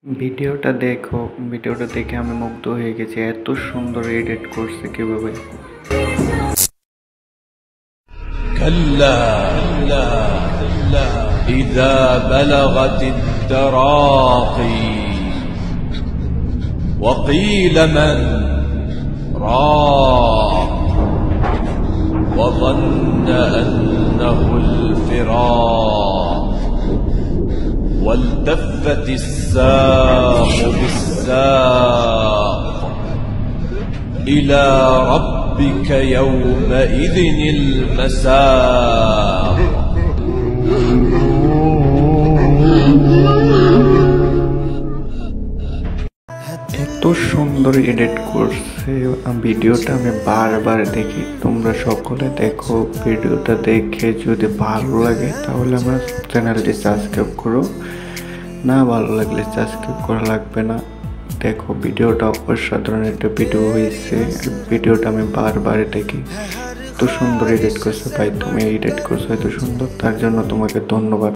ভিডিওটা দেখো, ভিডিওটা দেখে আমি মুগ্ধ হয়ে গেছি। এত সুন্দর এডিট করছে কিভাবে। كلا إذا بلغت التراقي وقيل من راق وظن أنه الفراق والتفت الساق بالساق إلى ربك يومئذ المساق এত সুন্দর এডিট করছে ভিডিওটা, আমি বারবার দেখি। তোমরা সকলে দেখো, ভিডিওটা দেখে যদি ভালো লাগে তাহলে আমার চ্যানেলটি সাবস্ক্রাইব করো, না ভালো লাগলে সাবস্ক্রাইব করা লাগবে না। দেখো ভিডিওটা অসাধারণ একটা ভিডিও হয়েছে। ভিডিওটা আমি বারবার দেখি। এত সুন্দর এডিট করছো ভাই, তুমি এডিট করছো এত সুন্দর, তার জন্য তোমাকে ধন্যবাদ।